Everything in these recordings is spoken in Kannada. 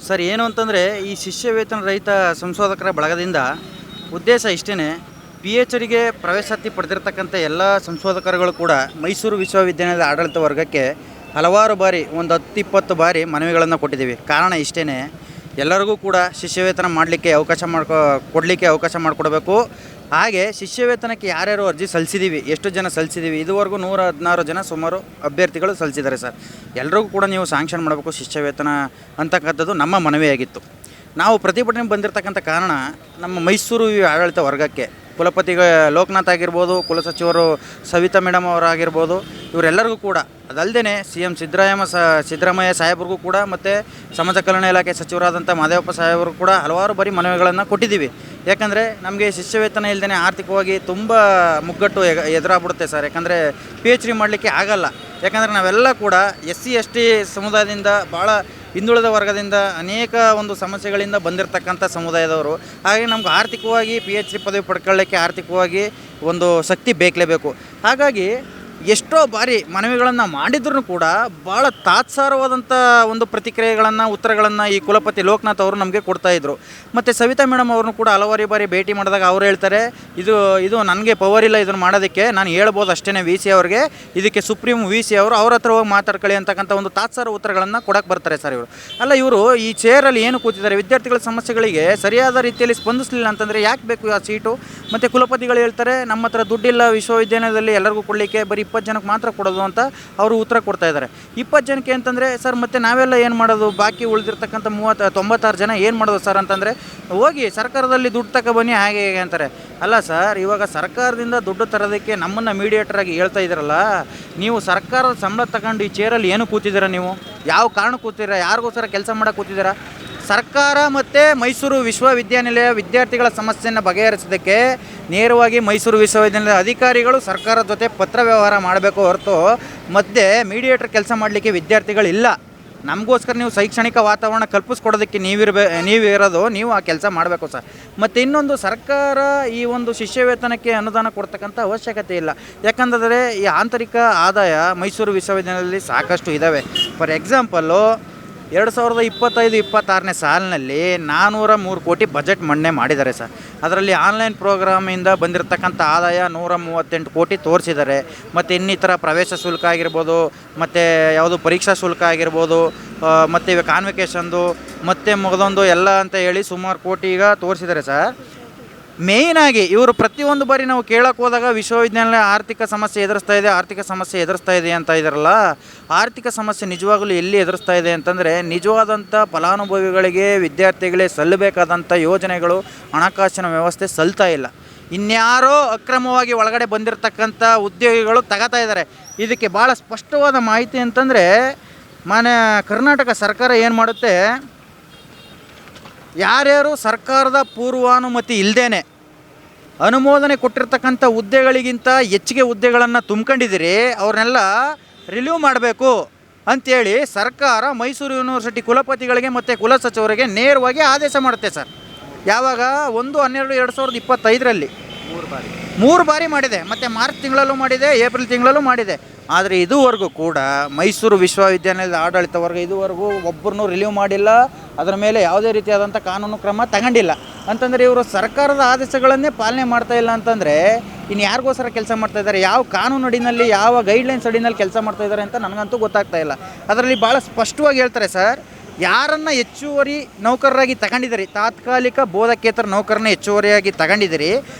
ಸರ್ ಏನು ಅಂತಂದರೆ ಈ ಶಿಷ್ಯ ವೇತನ ರಹಿತ ಸಂಶೋಧಕರ ಬಳಗದಿಂದ ಉದ್ದೇಶ ಇಷ್ಟೇ. ಪಿ ಎಚ್ ಡಿಗೆ ಪ್ರವೇಶಾತಿ ಪಡೆದಿರ್ತಕ್ಕಂಥ ಎಲ್ಲ ಸಂಶೋಧಕರುಗಳು ಕೂಡ ಮೈಸೂರು ವಿಶ್ವವಿದ್ಯಾನಿಲಯದ ಆಡಳಿತ ವರ್ಗಕ್ಕೆ ಹಲವಾರು ಬಾರಿ ಒಂದು 10-20 ಬಾರಿ ಮನವಿಗಳನ್ನು ಕೊಟ್ಟಿದ್ದೀವಿ. ಕಾರಣ ಇಷ್ಟೇ, ಎಲ್ಲರಿಗೂ ಕೂಡ ಶಿಷ್ಯ ವೇತನ ಮಾಡಲಿಕ್ಕೆ ಕೊಡಲಿಕ್ಕೆ ಅವಕಾಶ ಮಾಡಿಕೊಡ್ಬೇಕು. ಹಾಗೆ ಶಿಷ್ಯ ವೇತನಕ್ಕೆ ಯಾರ್ಯಾರು ಅರ್ಜಿ ಸಲ್ಲಿಸಿದ್ದೀವಿ, ಎಷ್ಟು ಜನ ಸಲ್ಲಿಸಿದ್ದೀವಿ, ಇದುವರೆಗೂ 116 ಜನ ಸುಮಾರು ಅಭ್ಯರ್ಥಿಗಳು ಸಲ್ಲಿಸಿದ್ದಾರೆ ಸರ್. ಎಲ್ರಿಗೂ ಕೂಡ ನೀವು ಸ್ಯಾಂಕ್ಷನ್ ಮಾಡಬೇಕು ಶಿಷ್ಯ ವೇತನ ಅಂತಕ್ಕಂಥದ್ದು ನಮ್ಮ ಮನವಿಯಾಗಿತ್ತು. ನಾವು ಪ್ರತಿಭಟನೆ ಬಂದಿರತಕ್ಕಂಥ ಕಾರಣ ನಮ್ಮ ಮೈಸೂರು ಆಡಳಿತ ವರ್ಗಕ್ಕೆ ಕುಲಪತಿಗ ಲೋಕನಾಥ್ ಆಗಿರ್ಬೋದು, ಕುಲಸಚಿವರು ಸವಿತಾ ಮೇಡಮ್ ಅವರಾಗಿರ್ಬೋದು, ಇವರೆಲ್ಲರಿಗೂ ಕೂಡ ಅದಲ್ಲದೆ CM ಸಿದ್ದರಾಮಯ್ಯ ಸಾಹೇಬ್ರಿಗೂ ಕೂಡ ಮತ್ತು ಸಮಾಜ ಕಲ್ಯಾಣ ಇಲಾಖೆ ಸಚಿವರಾದಂಥ ಮಾದೇವಪ್ಪ ಸಾಹೇಬರು ಕೂಡ ಹಲವಾರು ಬಾರಿ ಮನವಿಗಳನ್ನು ಕೊಟ್ಟಿದ್ದೀವಿ. ಯಾಕಂದರೆ ನಮಗೆ ಶಿಷ್ಯ ವೇತನ ಇಲ್ಲದೇ ಆರ್ಥಿಕವಾಗಿ ತುಂಬ ಮುಗ್ಗಟ್ಟು ಎದುರಾಗ್ಬಿಡುತ್ತೆ ಸರ್. ಯಾಕಂದರೆ PhD ಮಾಡಲಿಕ್ಕೆ ಆಗಲ್ಲ. ಯಾಕಂದರೆ ನಾವೆಲ್ಲ ಕೂಡ SC ST ಸಮುದಾಯದಿಂದ ಭಾಳ ಹಿಂದುಳಿದ ವರ್ಗದಿಂದ ಅನೇಕ ಒಂದು ಸಮಸ್ಯೆಗಳಿಂದ ಬಂದಿರತಕ್ಕಂಥ ಸಮುದಾಯದವರು. ಹಾಗೆ ನಮ್ಗೆ ಆರ್ಥಿಕವಾಗಿ PhD ಪದವಿ ಪಡ್ಕೊಳ್ಳೋಕ್ಕೆ ಆರ್ಥಿಕವಾಗಿ ಒಂದು ಶಕ್ತಿ ಬೇಕಲೇಬೇಕು. ಹಾಗಾಗಿ ಎಷ್ಟೋ ಬಾರಿ ಮನವಿಗಳನ್ನು ಮಾಡಿದ್ರೂ ಕೂಡ ಭಾಳ ತಾತ್ಸಾರವಾದಂಥ ಒಂದು ಪ್ರತಿಕ್ರಿಯೆಗಳನ್ನು ಉತ್ತರಗಳನ್ನು ಈ ಕುಲಪತಿ ಲೋಕನಾಥ್ ಅವರು ನಮಗೆ ಕೊಡ್ತಾಯಿದ್ರು. ಮತ್ತು ಸವಿತಾ ಮೇಡಮ್ ಅವ್ರನ್ನೂ ಕೂಡ ಹಲವಾರು ಬಾರಿ ಭೇಟಿ ಮಾಡಿದಾಗ ಅವ್ರು ಹೇಳ್ತಾರೆ, ಇದು ನನಗೆ ಪವರ್ ಇಲ್ಲ ಇದನ್ನು ಮಾಡೋದಕ್ಕೆ, ನಾನು ಹೇಳ್ಬೋದು ಅಷ್ಟೇ VC ಅವ್ರಿಗೆ, ಇದಕ್ಕೆ ಸುಪ್ರೀಂ VC ಅವರು ಅವ್ರ ಹತ್ರ ಹೋಗಿ ಮಾತಾಡ್ಕೊಳ್ಳಿ ಅಂತಕ್ಕಂಥ ಒಂದು ತಾತ್ಸಾರ ಉತ್ತರಗಳನ್ನು ಕೊಡೋಕ್ಕೆ ಬರ್ತಾರೆ ಸರ್ ಇವರು. ಅಲ್ಲ, ಇವರು ಈ ಚೇರಲ್ಲಿ ಏನು ಕೂತಿದ್ದಾರೆ, ವಿದ್ಯಾರ್ಥಿಗಳ ಸಮಸ್ಯೆಗಳಿಗೆ ಸರಿಯಾದ ರೀತಿಯಲ್ಲಿ ಸ್ಪಂದಿಸಲಿಲ್ಲ ಅಂತಂದರೆ ಯಾಕೆ ಬೇಕು ಆ ಸೀಟು? ಮತ್ತು ಕುಲಪತಿಗಳು ಹೇಳ್ತಾರೆ, ನಮ್ಮ ಹತ್ರ ದುಡ್ಡಿಲ್ಲ ವಿಶ್ವವಿದ್ಯಾಲಯದಲ್ಲಿ ಎಲ್ಲರಿಗೂ ಕೊಡಲಿಕ್ಕೆ, ಬರೀ 20 ಜನಕ್ಕೆ ಮಾತ್ರ ಕೊಡೋದು ಅಂತ ಅವರು ಉತ್ತರ ಕೊಡ್ತಾ ಇದ್ದಾರೆ. 20 ಜನಕ್ಕೆ ಅಂತಂದರೆ ಸರ್ ಮತ್ತು ನಾವೆಲ್ಲ ಏನು ಮಾಡೋದು, ಬಾಕಿ ಉಳಿದಿರ್ತಕ್ಕಂಥ 96 ಜನ ಏನು ಮಾಡೋದು ಸರ್ ಅಂತಂದರೆ, ಹೋಗಿ ಸರ್ಕಾರದಲ್ಲಿ ದುಡ್ಡು ತಗೊಬನ್ನಿ ಹಾಗೆ ಹೇಗೆ ಅಂತಾರೆ. ಅಲ್ಲ ಸರ್, ಇವಾಗ ಸರ್ಕಾರದಿಂದ ದುಡ್ಡು ತರೋದಕ್ಕೆ ನಮ್ಮನ್ನು ಮೀಡಿಯೇಟರಾಗಿ ಹೇಳ್ತಾ ಇದ್ದೀರಲ್ಲ, ನೀವು ಸರ್ಕಾರದ ಸಂಬಳ ತಗೊಂಡು ಈ ಚೇರಲ್ಲಿ ಏನು ಕೂತಿದ್ದೀರಾ? ನೀವು ಯಾವ ಕಾರಣ ಕೂತಿದ್ದೀರಾ? ಯಾರಿಗೋಸ್ಕರ ಕೆಲಸ ಮಾಡೋಕೆ ಕೂತಿದ್ದೀರಾ? ಸರ್ಕಾರ ಮತ್ತು ಮೈಸೂರು ವಿಶ್ವವಿದ್ಯಾನಿಲಯ ವಿದ್ಯಾರ್ಥಿಗಳ ಸಮಸ್ಯೆಯನ್ನು ಬಗೆಹರಿಸೋದಕ್ಕೆ ನೇರವಾಗಿ ಮೈಸೂರು ವಿಶ್ವವಿದ್ಯಾನಿಲಯದ ಅಧಿಕಾರಿಗಳು ಸರ್ಕಾರದ ಜೊತೆ ಪತ್ರ ವ್ಯವಹಾರ ಮಾಡಬೇಕು ಹೊರತು ಮಧ್ಯೆ ಮೀಡಿಯೇಟರ್ ಕೆಲಸ ಮಾಡಲಿಕ್ಕೆ ವಿದ್ಯಾರ್ಥಿಗಳಿಲ್ಲ. ನಮಗೋಸ್ಕರ ನೀವು ಶೈಕ್ಷಣಿಕ ವಾತಾವರಣ ಕಲ್ಪಿಸ್ಕೊಡೋದಕ್ಕೆ ನೀವಿರೋದು, ನೀವು ಆ ಕೆಲಸ ಮಾಡಬೇಕು ಸರ್. ಮತ್ತು ಇನ್ನೊಂದು, ಸರ್ಕಾರ ಈ ಒಂದು ಶಿಷ್ಯ ವೇತನಕ್ಕೆ ಅನುದಾನ ಕೊಡ್ತಕ್ಕಂಥ ಅವಶ್ಯಕತೆ ಇಲ್ಲ. ಯಾಕಂದರೆ ಈ ಆಂತರಿಕ ಆದಾಯ ಮೈಸೂರು ವಿಶ್ವವಿದ್ಯಾನಿಲಯದಲ್ಲಿ ಸಾಕಷ್ಟು ಇದ್ದಾವೆ. ಫಾರ್ ಎಕ್ಸಾಂಪಲ್ಲು 2025-26ನೇ ಸಾಲಿನಲ್ಲಿ 403 ಕೋಟಿ ಬಜೆಟ್ ಮಂಡನೆ ಮಾಡಿದ್ದಾರೆ ಸರ್. ಅದರಲ್ಲಿ ಆನ್ಲೈನ್ ಪ್ರೋಗ್ರಾಮಿಂದ ಬಂದಿರತಕ್ಕಂಥ ಆದಾಯ 138 ಕೋಟಿ ತೋರಿಸಿದ್ದಾರೆ. ಮತ್ತು ಇನ್ನಿತರ ಪ್ರವೇಶ ಶುಲ್ಕ ಆಗಿರ್ಬೋದು, ಮತ್ತು ಯಾವುದು ಪರೀಕ್ಷಾ ಶುಲ್ಕ ಆಗಿರ್ಬೋದು, ಮತ್ತು ಇವಾಗ ಕಾನ್ವಿಕೇಷನ್ದು ಮತ್ತು ಮುಗಿದೊಂದು ಎಲ್ಲ ಅಂತ ಹೇಳಿ ಸುಮಾರು ಕೋಟಿ ಈಗ ತೋರಿಸಿದ್ದಾರೆ ಸರ್. ಮೇಯ್ನಾಗಿ ಇವರು ಪ್ರತಿಯೊಂದು ಬಾರಿ ನಾವು ಕೇಳೋಕ್ಕೆ ಹೋದಾಗ ವಿಶ್ವವಿದ್ಯಾನಿಲಯ ಆರ್ಥಿಕ ಸಮಸ್ಯೆ ಎದುರಿಸ್ತಾ ಇದೆ ಅಂತ ಇದ್ದಾರಲ್ಲ, ಆರ್ಥಿಕ ಸಮಸ್ಯೆ ನಿಜವಾಗಲೂ ಎಲ್ಲಿ ಎದುರಿಸ್ತಾ ಇದೆ ಅಂತಂದರೆ, ನಿಜವಾದಂಥ ಫಲಾನುಭವಿಗಳಿಗೆ ವಿದ್ಯಾರ್ಥಿಗಳೇ ಸಲ್ಲಬೇಕಾದಂಥ ಯೋಜನೆಗಳು, ಹಣಕಾಸಿನ ವ್ಯವಸ್ಥೆ ಸಲ್ತಾ ಇಲ್ಲ. ಇನ್ಯಾರೋ ಅಕ್ರಮವಾಗಿ ಒಳಗಡೆ ಬಂದಿರತಕ್ಕಂಥ ಉದ್ಯೋಗಿಗಳು ತಗೋತಾ ಇದ್ದಾರೆ. ಇದಕ್ಕೆ ಭಾಳ ಸ್ಪಷ್ಟವಾದ ಮಾಹಿತಿ ಅಂತಂದರೆ, ಕರ್ನಾಟಕ ಸರ್ಕಾರ ಏನು ಮಾಡುತ್ತೆ, ಯಾರ್ಯಾರು ಸರ್ಕಾರದ ಪೂರ್ವಾನುಮತಿ ಇಲ್ಲದೇ ಅನುಮೋದನೆ ಕೊಟ್ಟಿರ್ತಕ್ಕಂಥ ಹುದ್ದೆಗಳಿಗಿಂತ ಹೆಚ್ಚಿಗೆ ಹುದ್ದೆಗಳನ್ನು ತುಂಬ್ಕೊಂಡಿದ್ದೀರಿ, ಅವ್ರನ್ನೆಲ್ಲ ರಿಲೀವ್ ಮಾಡಬೇಕು ಅಂಥೇಳಿ ಸರ್ಕಾರ ಮೈಸೂರು ಯೂನಿವರ್ಸಿಟಿ ಕುಲಪತಿಗಳಿಗೆ ಮತ್ತು ಕುಲಸಚಿವರಿಗೆ ನೇರವಾಗಿ ಆದೇಶ ಮಾಡುತ್ತೆ ಸರ್. ಯಾವಾಗ 1-12-2025ರಲ್ಲಿ 3 ಬಾರಿ ಮಾಡಿದೆ. ಮತ್ತು ಮಾರ್ಚ್ ತಿಂಗಳಲ್ಲೂ ಮಾಡಿದೆ, ಏಪ್ರಿಲ್ ತಿಂಗಳಲ್ಲೂ ಮಾಡಿದೆ. ಆದರೆ ಇದುವರೆಗೂ ಕೂಡ ಮೈಸೂರು ವಿಶ್ವವಿದ್ಯಾನಿಲಯದ ಆಡಳಿತ ವರ್ಗ ಇದುವರೆಗೂ ಒಬ್ಬರನ್ನೂ ರಿಲೀವ್ ಮಾಡಿಲ್ಲ. ಅದರ ಮೇಲೆ ಯಾವುದೇ ರೀತಿಯಾದಂಥ ಕಾನೂನು ಕ್ರಮ ತಗೊಂಡಿಲ್ಲ. ಅಂತಂದರೆ ಇವರು ಸರ್ಕಾರದ ಆದೇಶಗಳನ್ನೇ ಪಾಲನೆ ಮಾಡ್ತಾಯಿಲ್ಲ ಅಂತಂದರೆ ಇನ್ನು ಯಾರಿಗೋಸ್ಕರ ಕೆಲಸ ಮಾಡ್ತಾಯಿದ್ದಾರೆ, ಯಾವ ಕಾನೂನು ಅಡಿನಲ್ಲಿ, ಯಾವ ಗೈಡ್ಲೈನ್ಸ್ ಅಡಿನಲ್ಲಿ ಕೆಲಸ ಮಾಡ್ತಾಯಿದ್ದಾರೆ ಅಂತ ನನಗಂತೂ ಗೊತ್ತಾಗ್ತಾ ಇಲ್ಲ. ಅದರಲ್ಲಿ ಭಾಳ ಸ್ಪಷ್ಟವಾಗಿ ಹೇಳ್ತಾರೆ ಸರ್, ಯಾರನ್ನು ಹೆಚ್ಚುವರಿ ನೌಕರರಾಗಿ ತಗೊಂಡಿದ್ದೀರಿ, ತಾತ್ಕಾಲಿಕ ಬೋಧಕೇತರ ನೌಕರನ್ನ ಹೆಚ್ಚುವರಿಯಾಗಿ ತಗೊಂಡಿದ್ದೀರಿ,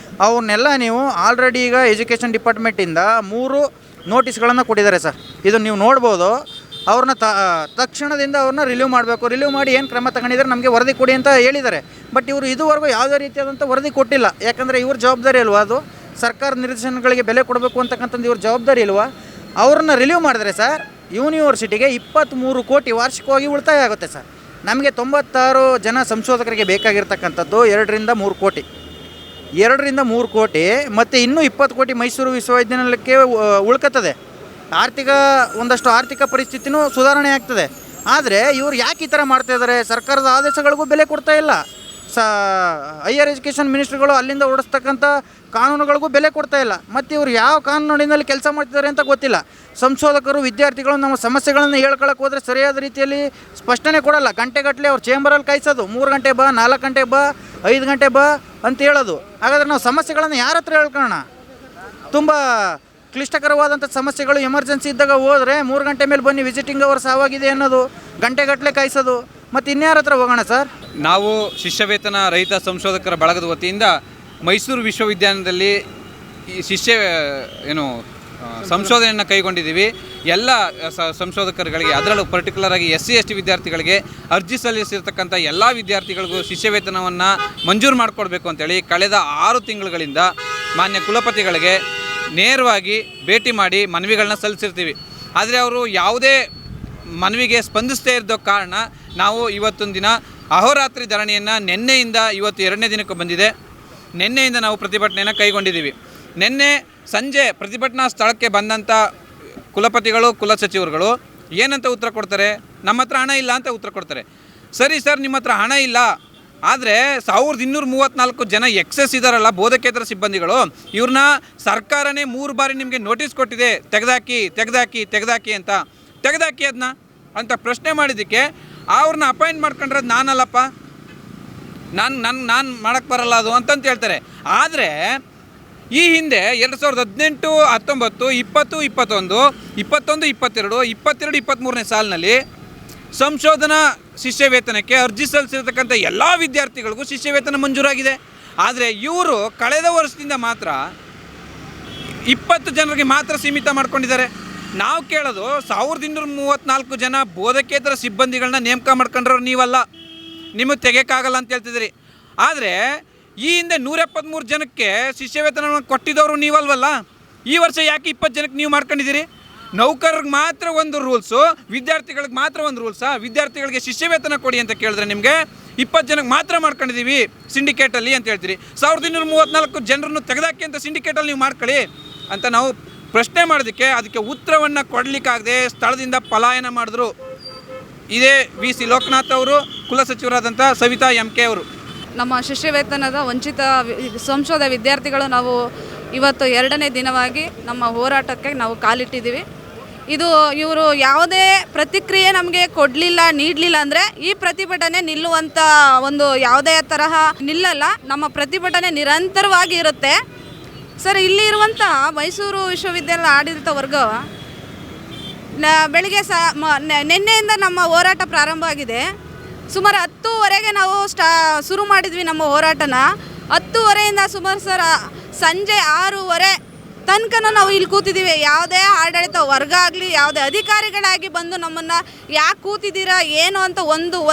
ಅವನ್ನೆಲ್ಲ ನೀವು ಆಲ್ರೆಡಿ ಈಗ ಎಜುಕೇಷನ್ ಡಿಪಾರ್ಟ್ಮೆಂಟಿಂದ 3 ನೋಟಿಸ್ಗಳನ್ನು ಕೊಟ್ಟಿದ್ದಾರೆ ಸರ್. ಇದು ನೀವು ನೋಡ್ಬೋದು. ಅವ್ರನ್ನ ತಕ್ಷಣದಿಂದ ಅವ್ರನ್ನ ರಿಲೀವ್ ಮಾಡಬೇಕು, ರಿಲೀವ್ ಮಾಡಿ ಏನು ಕ್ರಮ ತಗೊಂಡಿದ್ದಾರೆ ನಮಗೆ ವರದಿ ಕೊಡಿ ಅಂತ ಹೇಳಿದ್ದಾರೆ. ಬಟ್ ಇವರು ಇದುವರೆಗೂ ಯಾವುದೇ ರೀತಿಯಾದಂಥ ವರದಿ ಕೊಟ್ಟಿಲ್ಲ. ಯಾಕಂದರೆ ಇವ್ರ ಜವಾಬ್ದಾರಿ ಅಲ್ವಾ ಅದು, ಸರ್ಕಾರ ನಿರ್ದೇಶನಗಳಿಗೆ ಬೆಲೆ ಕೊಡಬೇಕು ಅಂತಕ್ಕಂಥದ್ದು ಇವ್ರ ಜವಾಬ್ದಾರಿ ಇಲ್ವಾ? ಅವ್ರನ್ನ ರಿಲೀವ್ ಮಾಡಿದ್ರೆ ಸರ್ ಯೂನಿವರ್ಸಿಟಿಗೆ 23 ಕೋಟಿ ವಾರ್ಷಿಕವಾಗಿ ಉಳಿತಾಯ ಆಗುತ್ತೆ ಸರ್. ನಮಗೆ 96 ಜನ ಸಂಶೋಧಕರಿಗೆ ಬೇಕಾಗಿರ್ತಕ್ಕಂಥದ್ದು 2-3 ಕೋಟಿ, 2-3 ಕೋಟಿ, ಮತ್ತು ಇನ್ನೂ 20 ಕೋಟಿ ಮೈಸೂರು ವಿಶ್ವವಿದ್ಯಾನಿಲಯಕ್ಕೆ ಉಳ್ಕತ್ತದೆ. ಒಂದಷ್ಟು ಆರ್ಥಿಕ ಪರಿಸ್ಥಿತಿನೂ ಸುಧಾರಣೆ ಆಗ್ತದೆ. ಆದರೆ ಇವರು ಯಾಕೆ ಈ ಥರ ಮಾಡ್ತಾಯಿದ್ದಾರೆ? ಸರ್ಕಾರದ ಆದೇಶಗಳಿಗೂ ಬೆಲೆ ಕೊಡ್ತಾ ಇಲ್ಲ, ಹೈಯರ್ ಎಜುಕೇಷನ್ ಮಿನಿಸ್ಟ್ರಿಗಳು ಅಲ್ಲಿಂದ ಓಡಿಸ್ತಕ್ಕಂಥ ಕಾನೂನುಗಳಿಗೂ ಬೆಲೆ ಕೊಡ್ತಾ ಇಲ್ಲ. ಮತ್ತು ಇವರು ಯಾವ ಕಾನೂನಿನಲ್ಲಿ ಕೆಲಸ ಮಾಡ್ತಿದ್ದಾರೆ ಅಂತ ಗೊತ್ತಿಲ್ಲ. ಸಂಶೋಧಕರು ವಿದ್ಯಾರ್ಥಿಗಳು ನಮ್ಮ ಸಮಸ್ಯೆಗಳನ್ನು ಹೇಳ್ಕೊಳಕ್ಕೆ ಹೋದರೆ ಸರಿಯಾದ ರೀತಿಯಲ್ಲಿ ಸ್ಪಷ್ಟನೆ ಕೊಡಲ್ಲ. ಗಂಟೆಗಟ್ಟಲೆ ಅವ್ರು ಚೇಂಬರಲ್ಲಿ ಕಾಯಿಸೋದು, 3 ಗಂಟೆ ಬಾ, 4 ಗಂಟೆ ಬಾ, 5 ಗಂಟೆ ಬಾ ಅಂತ ಹೇಳೋದು. ಹಾಗಾದರೆ ನಾವು ಸಮಸ್ಯೆಗಳನ್ನು ಯಾರ ಹತ್ರ ಹೇಳ್ಕೊಳ್ಳೋಣ? ತುಂಬ ಕ್ಲಿಷ್ಟಕರವಾದಂಥ ಸಮಸ್ಯೆಗಳು ಎಮರ್ಜೆನ್ಸಿ ಇದ್ದಾಗ ಹೋದರೆ 3 ಗಂಟೆ ಮೇಲೆ ಬನ್ನಿ, ವಿಸಿಟಿಂಗ್ ಅವರ್ಸ್ ಆವಾಗಿದೆ ಅನ್ನೋದು, ಗಂಟೆಗಟ್ಟಲೆ ಕಾಯಿಸೋದು. ಮತ್ತು ಇನ್ಯಾರ ಹತ್ರ ಹೋಗೋಣ ಸರ್? ನಾವು ಶಿಷ್ಯವೇತನ ರಹಿತ ಸಂಶೋಧಕರ ಬಳಗದ ವತಿಯಿಂದ ಮೈಸೂರು ವಿಶ್ವವಿದ್ಯಾಲಯದಲ್ಲಿ ಈ ಸಂಶೋಧನೆಯನ್ನು ಕೈಗೊಂಡಿದ್ದೀವಿ. ಎಲ್ಲ ಸಂಶೋಧಕರುಗಳಿಗೆ, ಅದರಲ್ಲೂ ಪರ್ಟಿಕ್ಯುಲರ್ ಆಗಿ SC/ST ವಿದ್ಯಾರ್ಥಿಗಳಿಗೆ ಅರ್ಜಿ ಸಲ್ಲಿಸಿರ್ತಕ್ಕಂಥ ಎಲ್ಲ ವಿದ್ಯಾರ್ಥಿಗಳಿಗೂ ಶಿಷ್ಯವೇತನವನ್ನು ಮಂಜೂರು ಮಾಡಿಕೊಡ್ಬೇಕು ಅಂತೇಳಿ ಕಳೆದ 6 ತಿಂಗಳುಗಳಿಂದ ಮಾನ್ಯ ಕುಲಪತಿಗಳಿಗೆ ನೇರವಾಗಿ ಭೇಟಿ ಮಾಡಿ ಮನವಿಗಳನ್ನ ಸಲ್ಲಿಸಿರ್ತೀವಿ. ಆದರೆ ಅವರು ಯಾವುದೇ ಮನವಿಗೆ ಸ್ಪಂದಿಸದೇ ಇದ್ದ ಕಾರಣ ನಾವು ಇವತ್ತೊಂದು ದಿನ ಅಹೋರಾತ್ರಿ ಧರಣಿಯನ್ನು ನಿನ್ನೆಯಿಂದ ಇವತ್ತು 2ನೇ ದಿನಕ್ಕೆ ಬಂದಿದೆ. ನಿನ್ನೆಯಿಂದ ನಾವು ಪ್ರತಿಭಟನೆಯನ್ನು ಕೈಗೊಂಡಿದ್ದೀವಿ. ನಿನ್ನೆ ಸಂಜೆ ಪ್ರತಿಭಟನಾ ಸ್ಥಳಕ್ಕೆ ಬಂದಂಥ ಕುಲಪತಿಗಳು, ಕುಲಸಚಿವರುಗಳು ಏನಂತ ಉತ್ತರ ಕೊಡ್ತಾರೆ? ನಮ್ಮ ಹತ್ರ ಹಣ ಇಲ್ಲ ಅಂತ ಉತ್ತರ ಕೊಡ್ತಾರೆ. ಸರಿ ಸರ್, ನಿಮ್ಮ ಹತ್ರ ಹಣ ಇಲ್ಲ, ಆದರೆ 1234 ಜನ ಎಕ್ಸೆಸ್ ಇದ್ದಾರಲ್ಲ ಬೋಧಕೇತರ ಸಿಬ್ಬಂದಿಗಳು, ಇವ್ರನ್ನ ಸರ್ಕಾರನೇ 3 ಬಾರಿ ನಿಮಗೆ ನೋಟಿಸ್ ಕೊಟ್ಟಿದೆ, ತೆಗೆದಾಕಿ ಅಂತ. ತೆಗೆದಾಕಿ ಅದನ್ನ ಅಂತ ಪ್ರಶ್ನೆ ಮಾಡಿದ್ದಕ್ಕೆ ಅವ್ರನ್ನ ಅಪಾಯಿಂಟ್ ಮಾಡ್ಕೊಂಡ್ರದ್ದು ನಾನಲ್ಲಪ್ಪ, ನಾನು ಮಾಡೋಕ್ಕೆ ಬರಲ್ಲ ಅದು ಅಂತಂತ ಹೇಳ್ತಾರೆ. ಆದರೆ ಈ ಹಿಂದೆ 2018, 19, 20, 21, 22, 23ನೇ ಸಾಲಿನಲ್ಲಿ ಸಂಶೋಧನಾ ಶಿಷ್ಯವೇತನಕ್ಕೆ ಅರ್ಜಿ ಸಲ್ಲಿಸಿರ್ತಕ್ಕಂಥ ಎಲ್ಲ ವಿದ್ಯಾರ್ಥಿಗಳಿಗೂ ಶಿಷ್ಯವೇತನ ಮಂಜೂರಾಗಿದೆ. ಆದರೆ ಇವರು ಕಳೆದ ವರ್ಷದಿಂದ ಮಾತ್ರ 20 ಜನರಿಗೆ ಮಾತ್ರ ಸೀಮಿತ ಮಾಡ್ಕೊಂಡಿದ್ದಾರೆ. ನಾವು ಕೇಳೋದು 1234 ಜನ ಬೋಧಕೇತರ ಸಿಬ್ಬಂದಿಗಳನ್ನ ನೇಮಕ ಮಾಡ್ಕೊಂಡ್ರವ್ರು ನೀವಲ್ಲ, ನಿಮಗೆ ತೆಗೆಯೋಕ್ಕಾಗಲ್ಲ ಅಂತ ಹೇಳ್ತಿದ್ದೀರಿ. ಆದರೆ ಈ ಹಿಂದೆ 173 ಜನಕ್ಕೆ ಶಿಷ್ಯವೇತನವನ್ನು ಕೊಟ್ಟಿದ್ದವರು ನೀವಲ್ವಲ್ಲ. ಈ ವರ್ಷ ಯಾಕೆ 20 ಜನಕ್ಕೆ ನೀವು ಮಾಡ್ಕೊಂಡಿದ್ದೀರಿ? ನೌಕರರಿಗೆ ಮಾತ್ರ ಒಂದು ರೂಲ್ಸು, ವಿದ್ಯಾರ್ಥಿಗಳಿಗೆ ಮಾತ್ರ ಒಂದು ರೂಲ್ಸಾ? ವಿದ್ಯಾರ್ಥಿಗಳಿಗೆ ಶಿಷ್ಯವೇತನ ಕೊಡಿ ಅಂತ ಕೇಳಿದ್ರೆ ನಿಮಗೆ 20 ಜನಕ್ಕೆ ಮಾತ್ರ ಮಾಡ್ಕೊಂಡಿದ್ದೀವಿ ಸಿಂಡಿಕೇಟಲ್ಲಿ ಅಂತ ಹೇಳ್ತೀರಿ. 1234 ಜನರನ್ನು ತೆಗೆದಾಕಿ ಅಂತ ಸಿಂಡಿಕೇಟಲ್ಲಿ ನೀವು ಮಾಡ್ಕೊಳ್ಳಿ ಅಂತ ನಾವು ಪ್ರಶ್ನೆ ಮಾಡೋದಕ್ಕೆ ಅದಕ್ಕೆ ಉತ್ತರವನ್ನು ಕೊಡಲಿಕ್ಕಾಗದೆ ಸ್ಥಳದಿಂದ ಪಲಾಯನ ಮಾಡಿದ್ರು. ಇದೇ VC ಲೋಕನಾಥ್ ಅವರು, ಕುಲಸಚಿವರಾದಂಥ ಸವಿತಾ MK ಅವರು. ನಮ್ಮ ಶಿಷ್ಯವೇತನದ ವಂಚಿತ ಸಂಶೋಧಕ ವಿದ್ಯಾರ್ಥಿಗಳು ನಾವು ಇವತ್ತು 2ನೇ ದಿನವಾಗಿ ನಮ್ಮ ಹೋರಾಟಕ್ಕೆ ನಾವು ಕಾಲಿಟ್ಟಿದ್ದೀವಿ. ಇದು ಇವರು ಯಾವುದೇ ಪ್ರತಿಕ್ರಿಯೆ ನಮಗೆ ನೀಡಲಿಲ್ಲ ಅಂದರೆ ಈ ಪ್ರತಿಭಟನೆ ನಿಲ್ಲುವಂಥ ಒಂದು ಯಾವುದೇ ತರಹ ನಿಲ್ಲಲ್ಲ. ನಮ್ಮ ಪ್ರತಿಭಟನೆ ನಿರಂತರವಾಗಿ ಇರುತ್ತೆ ಸರ್. ಇಲ್ಲಿರುವಂಥ ಮೈಸೂರು ವಿಶ್ವವಿದ್ಯಾಲಯ ಆಡಳಿತ ವರ್ಗ ಬೆಳಿಗ್ಗೆ ನಿನ್ನೆಯಿಂದ ನಮ್ಮ ಹೋರಾಟ ಪ್ರಾರಂಭ ಆಗಿದೆ. ಸುಮಾರು 10:30ಗೆ ನಾವು ಶುರು ಮಾಡಿದ್ವಿ ನಮ್ಮ ಹೋರಾಟನ. 10:30ಯಿಂದ ಸುಮಾರು ಸರ್ ಸಂಜೆ 6:30 ತನಕ ನಾವು ಇಲ್ಲಿ ಕೂತಿದ್ದೀವಿ. ಯಾವುದೇ ಆಡಳಿತ ವರ್ಗ ಆಗಲಿ, ಯಾವುದೇ ಅಧಿಕಾರಿಗಳಾಗಿ ಬಂದು ನಮ್ಮನ್ನು ಯಾಕೆ ಕೂತಿದ್ದೀರಾ ಏನು ಅಂತ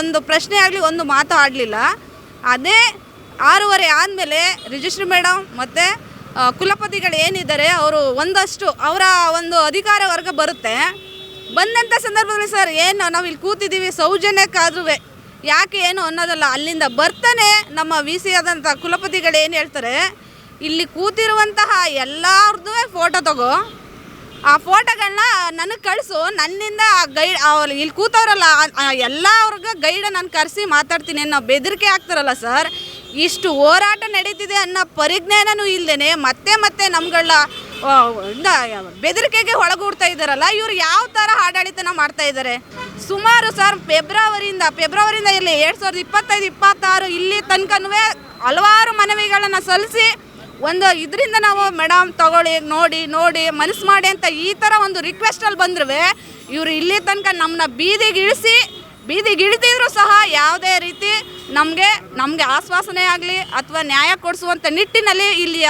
ಒಂದು ಪ್ರಶ್ನೆ ಆಗಲಿ, ಒಂದು ಮಾತು ಆಡಲಿಲ್ಲ. ಅದೇ 6:30 ಆದಮೇಲೆ ರಿಜಿಸ್ಟ್ರಿ ಮೇಡಮ್ ಮತ್ತು ಕುಲಪತಿಗಳು ಏನಿದ್ದಾರೆ ಅವರು ಒಂದಷ್ಟು ಅವರ ಒಂದು ಅಧಿಕಾರ ವರ್ಗ ಬರುತ್ತೆ. ಬಂದಂಥ ಸಂದರ್ಭದಲ್ಲಿ ಸರ್ ಏನು ನಾವು ಇಲ್ಲಿ ಕೂತಿದ್ದೀವಿ ಸೌಜನ್ಯಕ್ಕಾದ್ರೂ ಯಾಕೆ ಏನು ಅನ್ನೋದಲ್ಲ, ಅಲ್ಲಿಂದ ಬರ್ತಾನೆ ನಮ್ಮ VC ಆದಂಥ ಕುಲಪತಿಗಳು ಏನು ಹೇಳ್ತಾರೆ, ಇಲ್ಲಿ ಕೂತಿರುವಂತಹ ಎಲ್ಲರದ್ದು ಫೋಟೋ ತಗೋ, ಆ ಫೋಟೋಗಳನ್ನ ನನಗೆ ಕಳಿಸು, ನನ್ನಿಂದ ಗೈಡ್ ಅವ್ರು ಇಲ್ಲಿ ಕೂತವ್ರಲ್ಲ ಎಲ್ಲ ಅವ್ರಿಗೆ ಗೈಡ ನಾನು ಕರೆಸಿ ಮಾತಾಡ್ತೀನಿ ಅನ್ನೋ ಬೆದರಿಕೆ ಆಗ್ತಾರಲ್ಲ ಸರ್. ಇಷ್ಟು ಹೋರಾಟ ನಡೀತಿದೆ ಅನ್ನೋ ಪರಿಜ್ಞಾನನೂ ಇಲ್ಲದೇ ಮತ್ತೆ ನಮ್ಗಳ ಬೆದರಿಕೆಗೆ ಒಳಗೂಡ್ತಾ ಇದ್ದಾರಲ್ಲ, ಇವರು ಯಾವ ಥರ ಆಡಳಿತನ ಮಾಡ್ತಾ ಇದ್ದಾರೆ? ಸುಮಾರು ಸರ್ ಫೆಬ್ರವರಿಯಿಂದ ಇಲ್ಲಿ 2025-26 ಇಲ್ಲಿ ತನಕನೂ ಹಲವಾರು ಮನವಿಗಳನ್ನು ಸಲ್ಲಿಸಿ ಒಂದು ಇದರಿಂದ ನಾವು ಮೇಡಮ್ ತಗೊಳ್ಳಿ, ನೋಡಿ ಮನಸ್ಸು ಮಾಡಿ ಅಂತ ಈ ಥರ ಒಂದು ರಿಕ್ವೆಸ್ಟಲ್ಲಿ ಬಂದ್ರೆ ಇವರು ಇಲ್ಲಿ ತನಕ ನಮ್ಮನ್ನ ಬೀದಿಗಿಳಿದಿದ್ರು ಸಹ ಯಾವುದೇ ರೀತಿ ನಮಗೆ ಆಶ್ವಾಸನೆ ಆಗಲಿ ಅಥವಾ ನ್ಯಾಯ ಕೊಡಿಸುವಂಥ ನಿಟ್ಟಿನಲ್ಲಿ ಇಲ್ಲಿ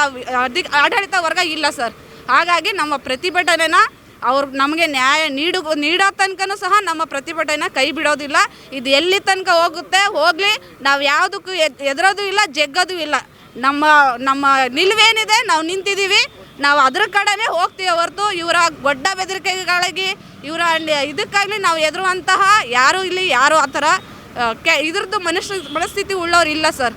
ಆಡಳಿತ ವರ್ಗ ಇಲ್ಲ ಸರ್. ಹಾಗಾಗಿ ನಮ್ಮ ಪ್ರತಿಭಟನೆನ ಅವ್ರು ನಮಗೆ ನ್ಯಾಯ ನೀಡೋ ತನಕನೂ ಸಹ ನಮ್ಮ ಪ್ರತಿಭಟನೆ ಕೈ ಬಿಡೋದಿಲ್ಲ. ಇದು ಎಲ್ಲಿ ತನಕ ಹೋಗಲಿ, ನಾವು ಯಾವುದಕ್ಕೂ ಎದುರೋದು ಇಲ್ಲ, ಜಗ್ಗೋದು ಇಲ್ಲ. ನಮ್ಮ ನಿಲುವೇನಿದೆ ನಾವು ನಿಂತಿದ್ದೀವಿ, ನಾವು ಅದ್ರ ಕಡೆನೇ ಹೋಗ್ತೀವಿ ಹೊರತು ಇವರ ದೊಡ್ಡ ಬೆದರಿಕೆಗಳಿಗೆ ಇವರ ಇದಕ್ಕಾಗಲಿ ನಾವು ಎದುರುವಂತಹ ಯಾರೂ ಆ ಥರ ಇದ್ರದ್ದು ಮನಸ್ಥಿತಿ ಉಳ್ಳವ್ರು ಇಲ್ಲ ಸರ್.